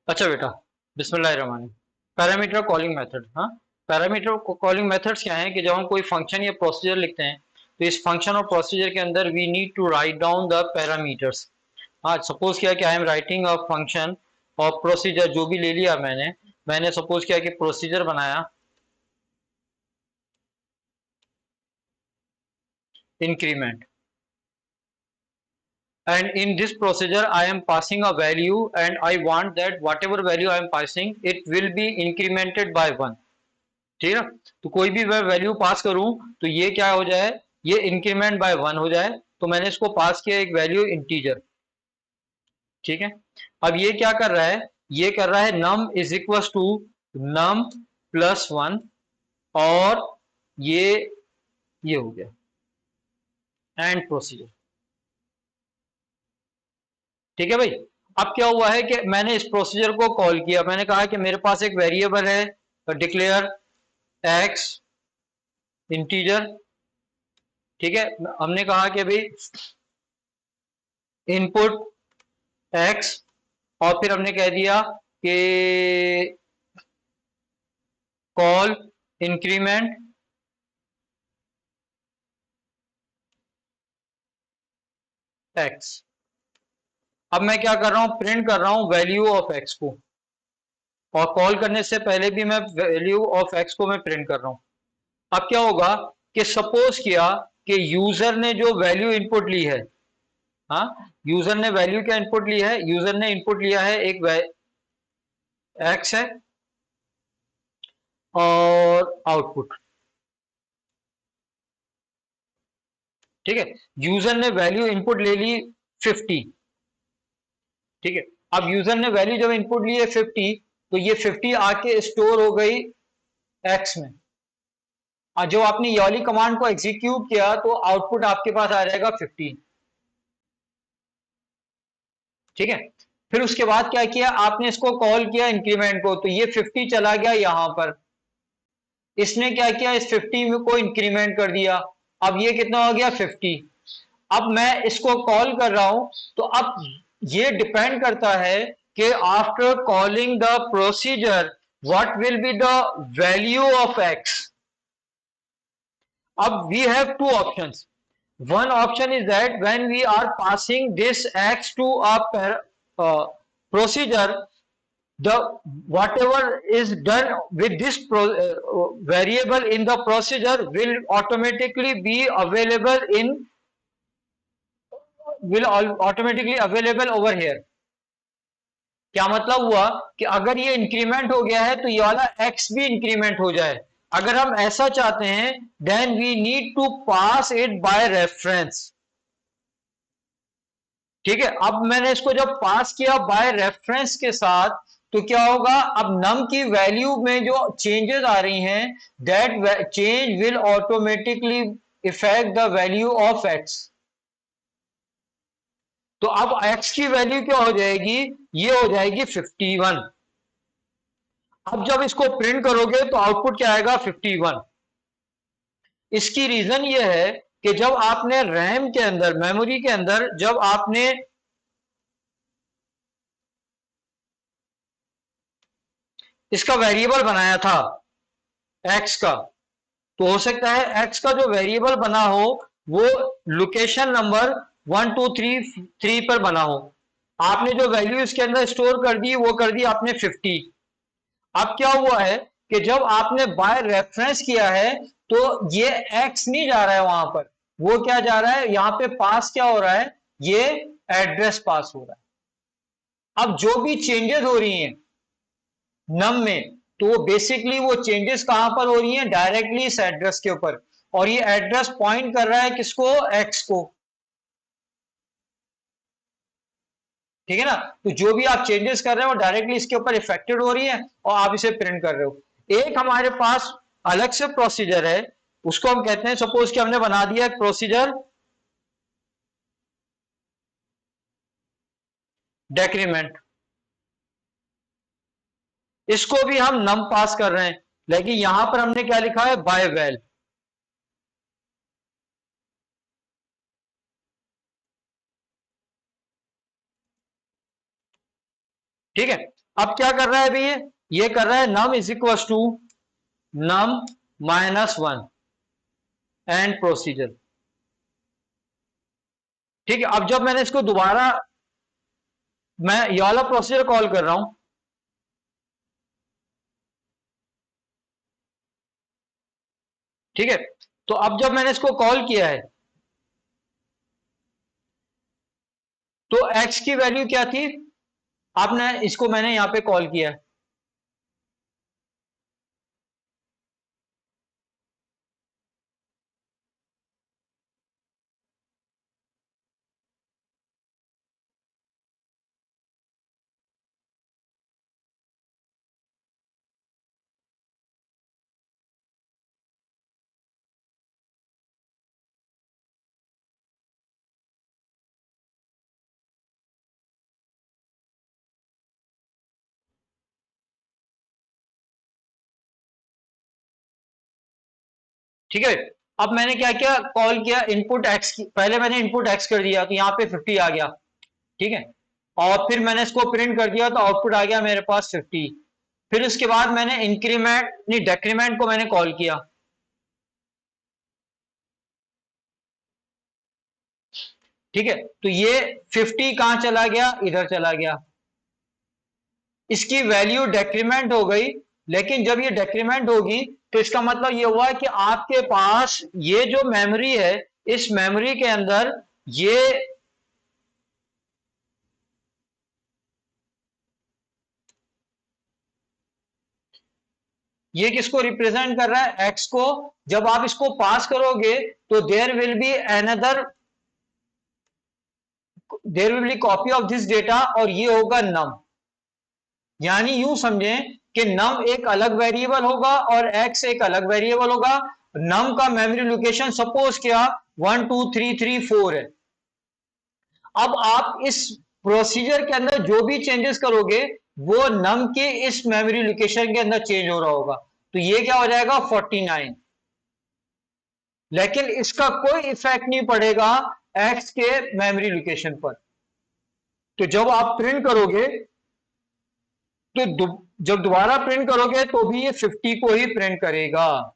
अच्छा बेटा, बिस्मिल्लाहिर्रहमानिर्रहीम। पैरामीटर कॉलिंग मेथड, हाँ। पैरामीटर कॉलिंग मेथड्स क्या हैं कि जब हम कोई फंक्शन या प्रोसीजर लिखते हैं तो इस फंक्शन और प्रोसीजर के अंदर we need to write down the parameters. हाँ, सपोज किया कि I am writing a function और प्रोसीजर जो भी ले लिया मैंने सपोज किया कि प्रोसीजर बनाया increment, and in this procedure I am passing a value and I want that whatever value I am passing it will be incremented by 1। ठीक है, तो कोई भी मैं वैल्यू पास करूं तो ये क्या हो जाए, ये इंक्रीमेंट बाय 1 हो जाए। तो मैंने इसको पास किया एक वैल्यू इंटीजर। ठीक है, अब ये क्या कर रहा है, ये कर रहा है num is equal to num plus 1। और ये ये हो गया एंड प्रोसीजर। ठीक है भाई। अब क्या हुआ है कि मैंने इस प्रोसीजर को कॉल किया, मैंने कहा कि मेरे पास एक वेरिएबल है डिक्लेयर एक्स इंटीजर। ठीक है, हमने कहा कि भाई इनपुट एक्स, और फिर हमने कह दिया कि कॉल इंक्रीमेंट एक्स। अब मैं क्या कर रहा हूं, प्रिंट कर रहा हूं वैल्यू ऑफ एक्स को, और कॉल करने से पहले भी मैं वैल्यू ऑफ एक्स को मैं प्रिंट कर रहा हूं। अब क्या होगा कि सपोज किया कि यूजर ने जो वैल्यू इनपुट ली है, हाँ, यूजर ने वैल्यू क्या इनपुट ली है, यूजर ने इनपुट लिया है एक एक्स है और आउटपुट। ठीक है, यूजर ने वैल्यू इनपुट ले ली 50। ठीक है, अब यूजर ने वैल्यू जब इनपुट ली है 50, तो ये 50 आके स्टोर हो गई एक्स में। और जो आपने ये वाली कमांड को एग्जीक्यूट किया तो आउटपुट आपके पास आ जाएगा 15। ठीक है, फिर उसके बाद क्या किया आपने, इसको कॉल किया इंक्रीमेंट को, तो ये 50 चला गया यहां पर। इसने क्या किया, इस 50 को इंक्रीमेंट कर दिया। अब ये कितना हो गया 50। अब मैं इसको कॉल कर रहा हूं, तो अब ये डिपेंड करता है कि after calling the procedure what will be the value of x. अब we have two options. One option is that when we are passing this x to a procedure, the whatever is done with this variable in the procedure will automatically be available in will automatically available over here। क्या मतलब हुआ कि अगर ये increment हो गया है तो ये वाला x भी इंक्रीमेंट हो जाए। अगर हम ऐसा चाहते हैं then we need to pass it by reference. ठीक है, अब मैंने इसको जब पास किया बाय रेफरेंस के साथ, तो क्या होगा, अब नम की वैल्यू में जो चेंजेस आ रही हैं that change will automatically effect the value of x. तो अब एक्स की वैल्यू क्या हो जाएगी, ये हो जाएगी 51। अब जब इसको प्रिंट करोगे तो आउटपुट क्या आएगा 51। इसकी रीजन ये है कि जब आपने रैम के अंदर, मेमोरी के अंदर जब आपने इसका वेरिएबल बनाया था एक्स का, तो हो सकता है एक्स का जो वेरिएबल बना हो वो लोकेशन नंबर 1 2 3 3 पर बना हो। आपने जो वैल्यू इसके अंदर स्टोर कर दी वो कर दी आपने 50। अब क्या हुआ है कि जब आपने बाय रेफरेंस किया है तो ये एक्स नहीं जा रहा है वहां पर, वो क्या जा रहा है, यहां पे पास क्या हो रहा है, ये एड्रेस पास हो रहा है। अब जो भी चेंजेस हो रही हैं नम में, तो वो बेसिकली वो चेंजेस कहां पर हो रही हैं, डायरेक्टली इस एड्रेस के ऊपर। और ये एड्रेस पॉइंट कर रहा है किसको, एक्स को। ठीक है ना, तो जो भी आप चेंजेस कर रहे हो डायरेक्टली इसके ऊपर इफेक्टेड हो रही है और आप इसे प्रिंट कर रहे हो। एक हमारे पास अलग से प्रोसीजर है, उसको हम कहते हैं, सपोज कि हमने बना दिया एक प्रोसीजर डेक्रीमेंट। इसको भी हम नम पास कर रहे हैं, लेकिन यहां पर हमने क्या लिखा है, बाय वेल। ठीक है, अब क्या कर रहा है भाई, ये कर रहा है num is equal to num -1 and procedure. ठीक है, अब जब मैंने इसको दोबारा, मैं ये वाला प्रोसीजर कॉल कर रहा हूं, ठीक है, तो अब जब मैंने इसको कॉल किया है तो x की वैल्यू क्या थी, आपने इसको मैंने यहां पे कॉल किया है, ठीक है। अब मैंने क्या किया, कॉल किया इनपुट x की, पहले मैंने इनपुट x कर दिया तो यहां पे 50 आ गया, ठीक है, और फिर मैंने इसको प्रिंट कर दिया तो आउटपुट आ गया मेरे पास 50। फिर उसके बाद मैंने इंक्रीमेंट नहीं डेक्रीमेंट को मैंने कॉल किया, ठीक है, तो ये 50 कहां चला गया, इधर चला गया, इसकी वैल्यू डेक्रीमेंट हो गई। लेकिन जब ये डेक्रीमेंट होगी तो इसका मतलब ये हुआ कि आपके पास ये जो मेमोरी है, इस मेमोरी के अंदर ये किसको रिप्रेजेंट कर रहा है, एक्स को। जब आप इसको पास करोगे तो there will be copy of this data, और ये होगा नम। यानी यूं समझें कि नम एक अलग वेरिएबल होगा और एक्स एक अलग वेरिएबल होगा। नम का मेमोरी लोकेशन सपोज क्या 1 2 3 3 4 है। अब आप इस प्रोसीजर के अंदर जो भी चेंजेस करोगे वो नम के इस मेमोरी लोकेशन के अंदर चेंज हो रहा होगा, तो ये क्या हो जाएगा 49। लेकिन इसका कोई इफेक्ट नहीं पड़ेगा एक्स के मेमोरी लोकेशन पर। तो जब आप प्रिंट करोगे तो जब दोबारा प्रिंट करोगे तो भी ये 50 को ही प्रिंट करेगा।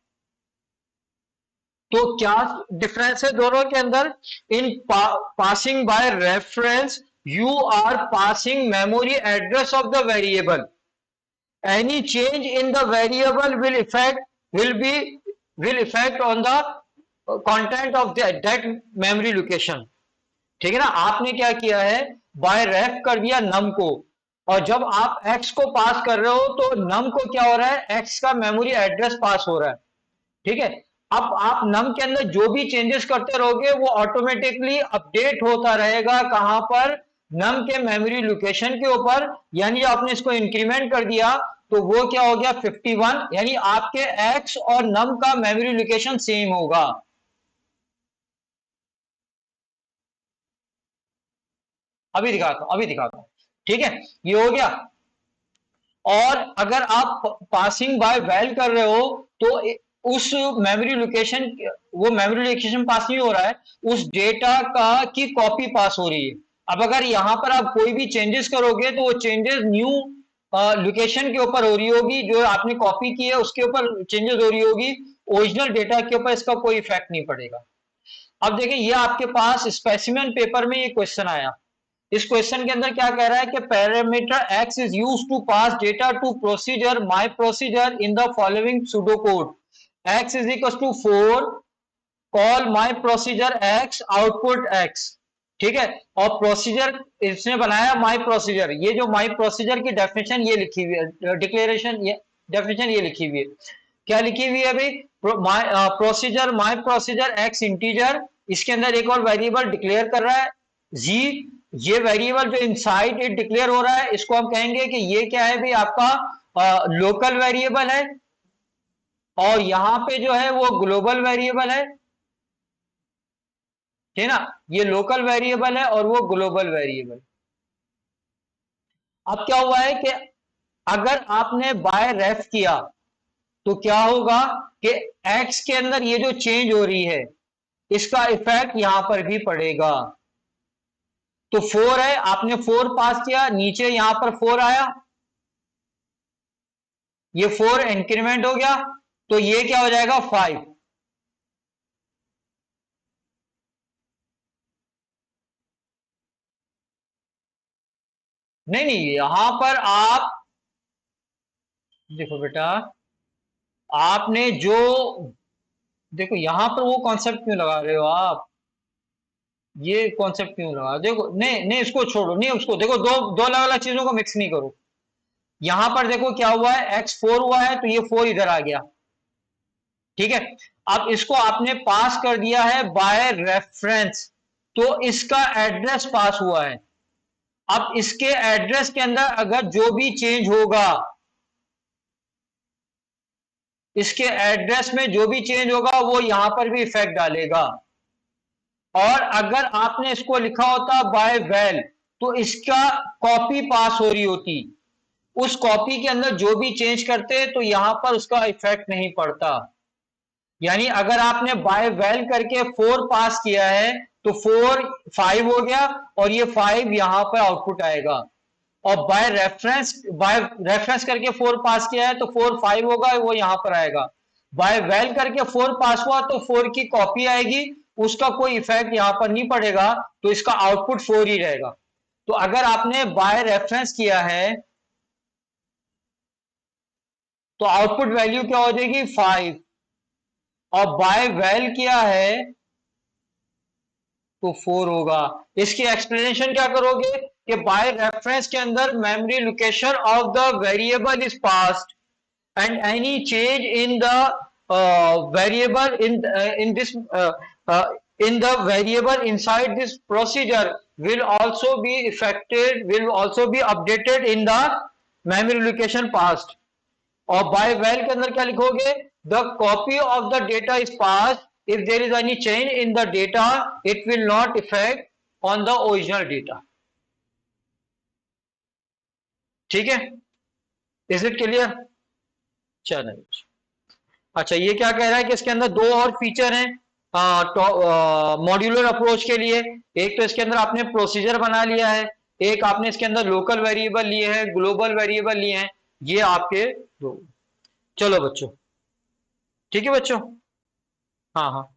तो क्या डिफरेंस है दोनों के अंदर, in passing by reference you are passing memory address of the variable, any change in the variable will affect on the content of that memory location। ठीक है ना, आपने क्या किया है, बाय रेफ कर दिया नम को, और जब आप एक्स को पास कर रहे हो तो नम को क्या हो रहा है, एक्स का मेमोरी एड्रेस पास हो रहा है, ठीक है। अब आप नम के अंदर जो भी चेंजेस करते रहोगे वो ऑटोमेटिकली अपडेट होता रहेगा, कहां पर, नम के मेमोरी लोकेशन के ऊपर। यानी आपने इसको इंक्रीमेंट कर दिया तो वो क्या हो गया 51, यानी आपके एक्स और नम का मेमोरी लोकेशन सेम होगा। अभी दिखाता हूं, ठीक है, ये हो गया। और अगर आप पासिंग बाय वैल कर रहे हो तो उस मेमोरी लोकेशन, वो मेमोरी लोकेशन पास नहीं हो रहा है, उस डेटा का की कॉपी पास हो रही है। अब अगर यहां पर आप कोई भी चेंजेस करोगे तो वो चेंजेस न्यू लोकेशन के ऊपर हो रही होगी, जो आपने कॉपी की है उसके ऊपर चेंजेस हो रही होगी, ओरिजिनल डेटा के ऊपर इसका कोई इफेक्ट नहीं पड़ेगा। अब देखिए ये आपके पास स्पेसिमेन पेपर में ये क्वेश्चन आया। इस क्वेश्चन के अंदर क्या कह रहा है कि parameter x is used to pass data to procedure my procedure in the following pseudo code, x is equal to 4 call my procedure x output x, ठीक है। और प्रोसीजर इसने बनाया माय प्रोसीजर, ये जो माय प्रोसीजर की definition ये लिखी हुई है, डिक्लेरेशन ये डेफिनेशन ये लिखी हुई है, क्या लिखी हुई है भाई, procedure my procedure x integer, इसके अंदर एक और वेरिएबल डिक्लेयर कर रहा है जी। ये वेरिएबल जो इनसाइड इट डिक्लेयर हो रहा है इसको हम कहेंगे कि ये क्या है भाई, आपका लोकल वेरिएबल है, और यहां पे जो है वो ग्लोबल वेरिएबल है, ठीक है ना, ये लोकल वेरिएबल है और वो ग्लोबल वेरिएबल। अब क्या हुआ है कि अगर आपने बाय रेफ किया तो क्या होगा कि एक्स के अंदर ये जो चेंज हो रही है इसका इफेक्ट यहां पर भी पड़ेगा। तो 4 है, आपने 4 पास किया, नीचे यहां पर 4 आया, ये 4 इंक्रीमेंट हो गया, तो ये क्या हो जाएगा 5। नहीं नहीं, यहां पर आप देखो बेटा, आपने जो देखो यहां पर वो कॉन्सेप्ट क्यों लगा रहे हो आप, ये कॉन्सेप्ट क्यों लगा, देखो नहीं नहीं इसको छोड़ो, नहीं उसको देखो, दो दो अलग अलग चीजों को मिक्स नहीं करो। यहां पर देखो क्या हुआ है, x4 हुआ है तो ये 4 इधर आ गया, ठीक है। अब इसको आपने पास कर दिया है बाय रेफरेंस, तो इसका एड्रेस पास हुआ है। अब इसके एड्रेस के अंदर अगर जो भी चेंज होगा, इसके एड्रेस में जो भी चेंज होगा वो यहां पर भी इफेक्ट डालेगा। और अगर आपने इसको लिखा होता बाय वेल, तो इसका कॉपी पास हो रही होती, उस कॉपी के अंदर जो भी चेंज करते तो यहां पर उसका इफेक्ट नहीं पड़ता। यानी अगर आपने बाय वेल करके 4 पास किया है तो 4 5 हो गया, और ये 5 यहां पर आउटपुट आएगा। और बाय रेफरेंस करके 4 पास किया है तो 4 5 होगा, वो यहां पर आएगा। बाय वेल करके 4 पास हुआ तो 4 की कॉपी आएगी, उसका कोई इफेक्ट यहां पर नहीं पड़ेगा, तो इसका आउटपुट 4 ही रहेगा। तो अगर आपने बाय रेफरेंस किया है तो आउटपुट वैल्यू क्या हो जाएगी 5, और बाय वेल किया है तो 4 होगा। इसकी एक्सप्लेनेशन क्या करोगे कि बाय रेफरेंस के अंदर memory location of the variable is passed, and any change in the variable in this in the variable inside this procedure will also be affected, will also be updated in the memory location passed। और bye well के अंदर क्या लिखोगे, the copy of the data is pass, if there is any change in the data it will not effect on the original data. ठीक है, is it clear? चलो, अच्छा ये क्या कह रहा है कि इसके अंदर दो और फीचर हैं मॉड्यूलर अप्रोच के लिए। एक तो इसके अंदर आपने प्रोसीजर बना लिया है, एक आपने इसके अंदर लोकल वेरिएबल लिए हैं, ग्लोबल वेरिएबल लिए हैं, ये आपके दो। चलो बच्चों, ठीक है बच्चों, हाँ हाँ।